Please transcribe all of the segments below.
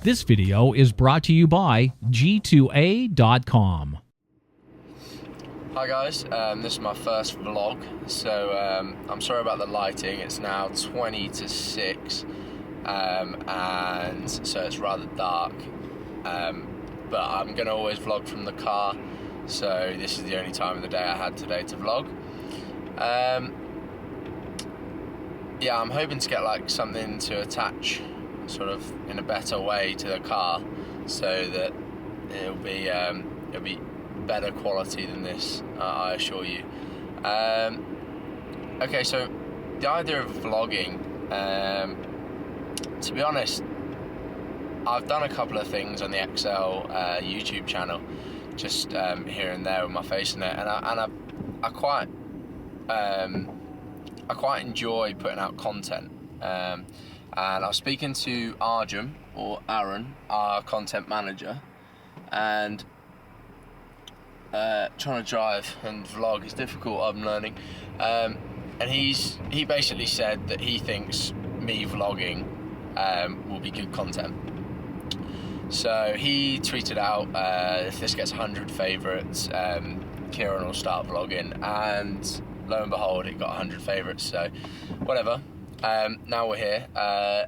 This video is brought to you by G2A.com. Hi guys, this is my first vlog, so I'm sorry about the lighting. It's now 20 to 6, and so it's rather dark, but I'm going to always vlog from the car, so this is the only time of the day I had today to vlog. Yeah, I'm hoping to get like something to attach sort of in a better way to the car, so that it'll be better quality than this, I assure you. Okay, so the idea of vlogging, to be honest, I've done a couple of things on the XL YouTube channel, just here and there with my face in it, and I quite enjoy putting out content. And I was speaking to Arjun, or Aaron, our content manager, and trying to drive and vlog is difficult, I'm learning. And he basically said that he thinks me vlogging will be good content. So he tweeted out, if this gets 100 favourites, Kieran will start vlogging, and lo and behold, it got 100 favourites, so whatever. Now we're here. I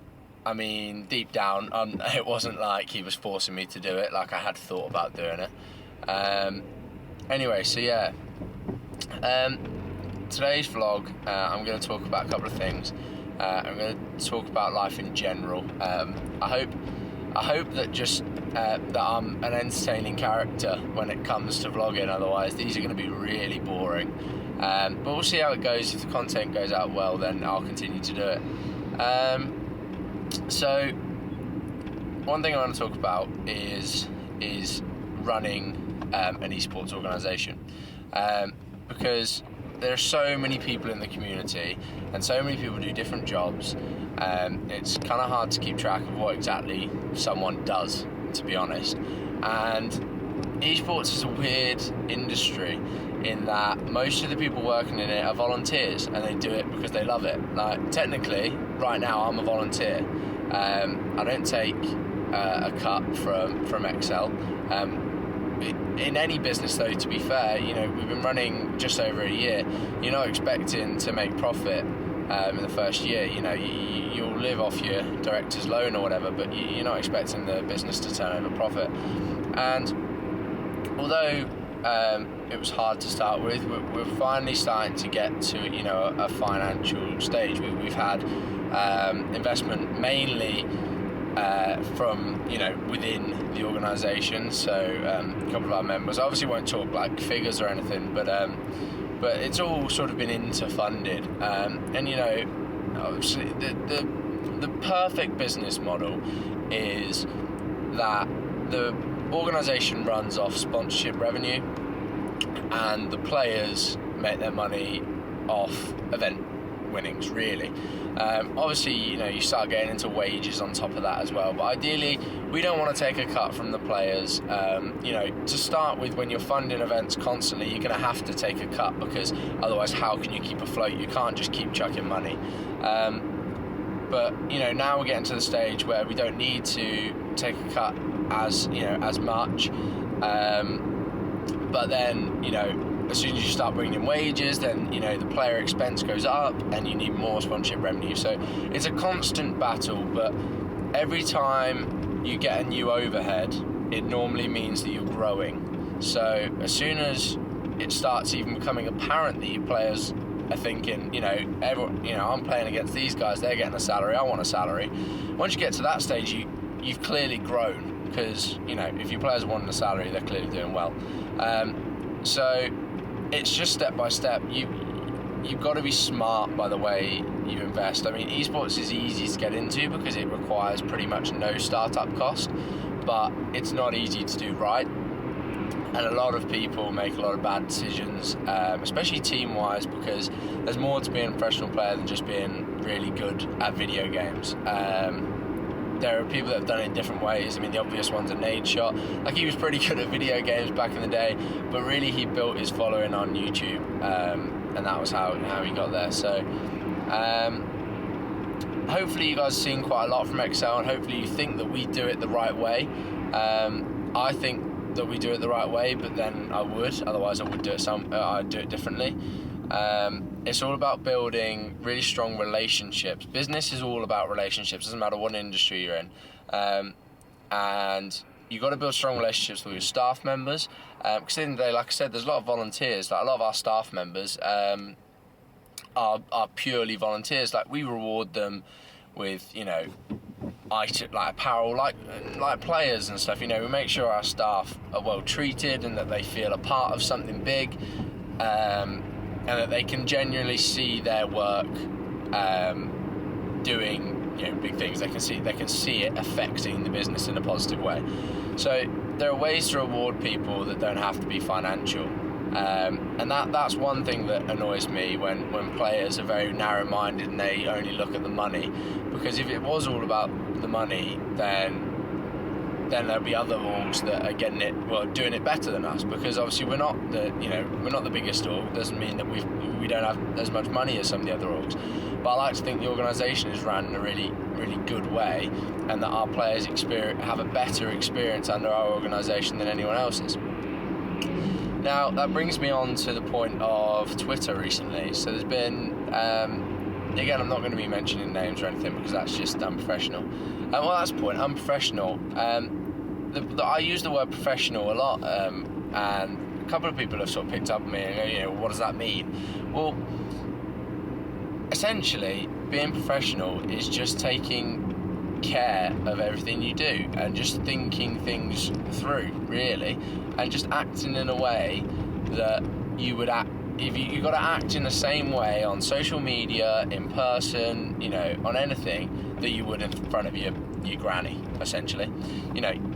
mean, deep down, it wasn't like he was forcing me to do it, like I had thought about doing it. Anyway, so yeah, today's vlog, I'm going to talk about a couple of things. I'm going to talk about life in general. I hope that just that I'm an entertaining character when it comes to vlogging, otherwise these are going to be really boring. But we'll see how it goes. If the content goes out well, then I'll continue to do it. So one thing I want to talk about is running an eSports organisation, because there are so many people in the community and so many people do different jobs. It's kind of hard to keep track of what exactly someone does, to be honest. And eSports is a weird industry in that most of the people working in it are volunteers, and they do it because they love it. Like, technically, right now I'm a volunteer. I don't take a cut from XL. In any business, though, to be fair, you know, we've been running just over a year. You're not expecting to make profit in the first year. You know, you'll live off your director's loan or whatever, but you're not expecting the business to turn over profit. And although it was hard to start with, we're finally starting to get to, you know, a financial stage. We've had investment mainly from, you know, within the organisation. So a couple of our members, I obviously won't talk like figures or anything, but it's all sort of been inter-funded. And you know, obviously the perfect business model is that the organisation runs off sponsorship revenue, and the players make their money off event winnings, really. Obviously, you know, you start getting into wages on top of that as well, but ideally we don't want to take a cut from the players. You know, to start with, when you're funding events constantly, you're going to have to take a cut, because otherwise how can you keep afloat? You can't just keep chucking money. But you know, now we're getting to the stage where we don't need to take a cut as much, but then, you know, as soon as you start bringing in wages, then, you know, the player expense goes up and you need more sponsorship revenue. So it's a constant battle, but every time you get a new overhead, it normally means that you're growing. So as soon as it starts even becoming apparent that your players are thinking, you know, everyone, you know, I'm playing against these guys, they're getting a salary, I want a salary. Once you get to that stage, you've clearly grown, because, you know, if your players are wanting a salary, they're clearly doing well. So it's just step by step. You've got to be smart by the way you invest. I mean, esports is easy to get into because it requires pretty much no startup cost, but it's not easy to do right. And a lot of people make a lot of bad decisions, especially team-wise, because there's more to being a professional player than just being really good at video games. There are people that have done it in different ways. I mean, the obvious one's a nade shot. Like, he was pretty good at video games back in the day, but really he built his following on YouTube, and that was how he got there. So hopefully you guys have seen quite a lot from Excel, and hopefully you think that we do it the right way. I think that we do it the right way, but then otherwise I would do it I'd do it differently. It's all about building really strong relationships. Business is all about relationships. Doesn't matter what industry you're in, and you got to build strong relationships with your staff members. Because at the end of the day, like I said, there's a lot of volunteers. Like a lot of our staff members are purely volunteers. Like we reward them with like apparel, like players and stuff. We make sure our staff are well treated and that they feel a part of something big. And that they can genuinely see their work doing big things. They can see it affecting the business in a positive way. So there are ways to reward people that don't have to be financial, and that's one thing that annoys me when players are very narrow-minded and they only look at the money. Because if it was all about the money, then there'll be other orgs that are doing it better than us, because obviously we're not the biggest org. Doesn't mean that we don't have as much money as some of the other orgs, but I like to think the organisation is run in a really, really good way, and that our players have a better experience under our organisation than anyone else's. Now that brings me on to the point of Twitter recently. So there's been again, I'm not going to be mentioning names or anything because that's just unprofessional. Well, that's the point, unprofessional. I use the word professional a lot, and a couple of people have sort of picked up on me and go, what does that mean? Well, essentially, being professional is just taking care of everything you do and just thinking things through, really, and just acting in a way that you would act. If you got to act in the same way on social media, in person, on anything that you would in front of your granny, essentially.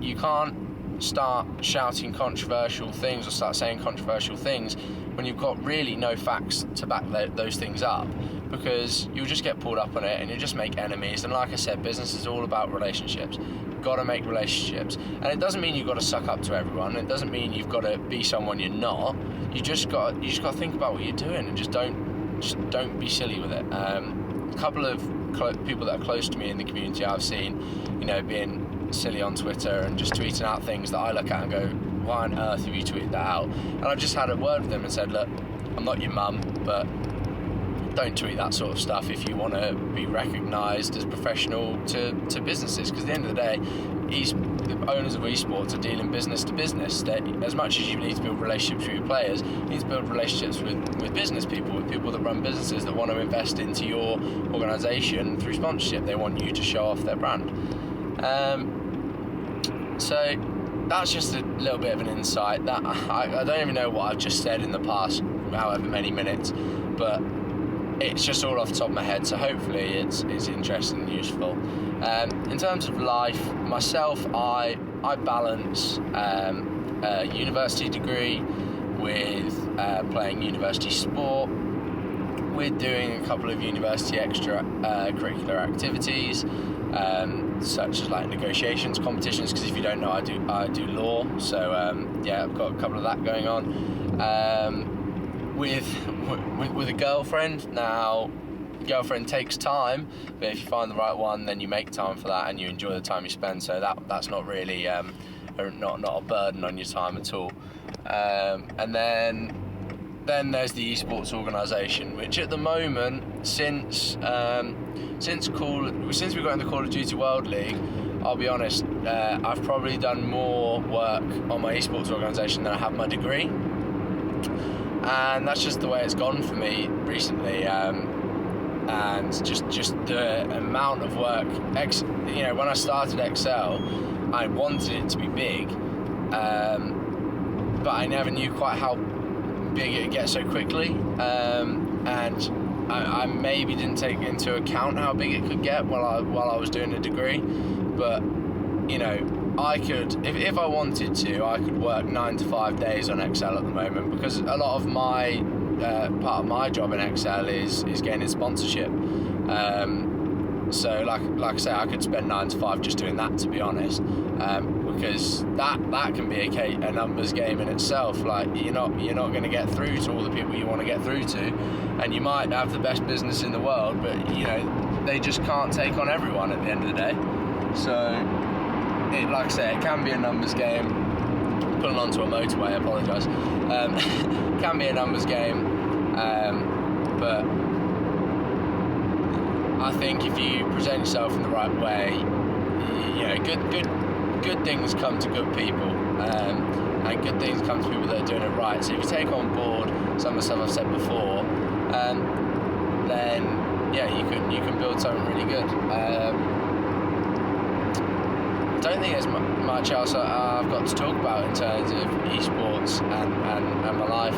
You can't start shouting controversial things or start saying controversial things when you've got really no facts to back those things up, because you'll just get pulled up on it and you'll just make enemies. And like I said, business is all about relationships. You've got to make relationships, and it doesn't mean you've got to suck up to everyone. It doesn't mean you've got to be someone you're not. You just got to think about what you're doing and just don't be silly with it. A couple of people that are close to me in the community I've seen, being silly on Twitter and just tweeting out things that I look at and go, why on earth have you tweeted that out? And I just had a word with them and said, look, I'm not your mum, but don't tweet that sort of stuff if you want to be recognised as professional to businesses. Because at the end of the day, the owners of eSports are dealing business to business. As much as you need to build relationships with your players, you need to build relationships with business people, with people that run businesses that want to invest into your organisation through sponsorship. They want you to show off their brand. So that's just a little bit of an insight. That I don't even know what I've just said in the past however many minutes, but it's just all off the top of my head, so hopefully it's interesting and useful. In terms of life, myself, I balance a university degree with playing university sport, with doing a couple of university extra curricular activities, such as like negotiations competitions, because if you don't know, I do law, so I've got a couple of that going on. With a girlfriend. Now, girlfriend takes time, but if you find the right one, then you make time for that and you enjoy the time you spend. So that's not really not a burden on your time at all. And then there's the eSports organisation, which at the moment, since we got in the Call of Duty World League, I'll be honest, I've probably done more work on my eSports organisation than I have my degree. And that's just the way it's gone for me recently, and just the amount of work. When I started Excel, I wanted it to be big, but I never knew quite how big it would get so quickly, and I maybe didn't take into account how big it could get while I was doing a degree. But I could, if I wanted to, I could work 9 to 5 days on Excel at the moment, because a lot of my part of my job in Excel is gaining sponsorship. So like I say, I could spend 9 to 5 just doing that, to be honest, because that can be a numbers game in itself. Like you're not going to get through to all the people you want to get through to, and you might have the best business in the world, but they just can't take on everyone at the end of the day. So like I say, it can be a numbers game. Pulling onto a motorway, I apologise. Can be a numbers game, but I think if you present yourself in the right way, good things come to good people, and good things come to people that are doing it right. So if you take on board some of the stuff I've said before, then you can build something really good. I don't think there's much else I've got to talk about in terms of eSports and my life.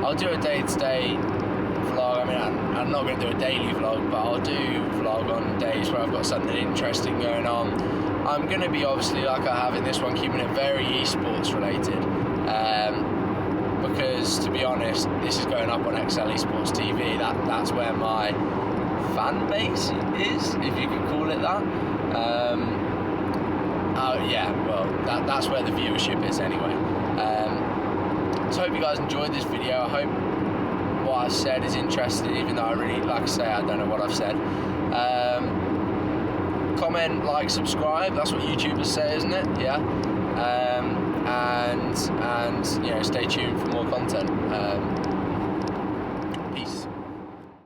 I'll do a day-to-day vlog. I mean, I'm not going to do a daily vlog, but I'll do vlog on days where I've got something interesting going on. I'm going to be, obviously, like I have in this one, keeping it very eSports related, because to be honest, this is going up on XL Esports TV. That's where my fan base is, if you could call it that. That's where the viewership is anyway. So I hope you guys enjoyed this video. I hope what I said is interesting, even though I really, like I say, I don't know what I've said. Comment, like, subscribe. That's what YouTubers say, isn't it? Yeah. And stay tuned for more content.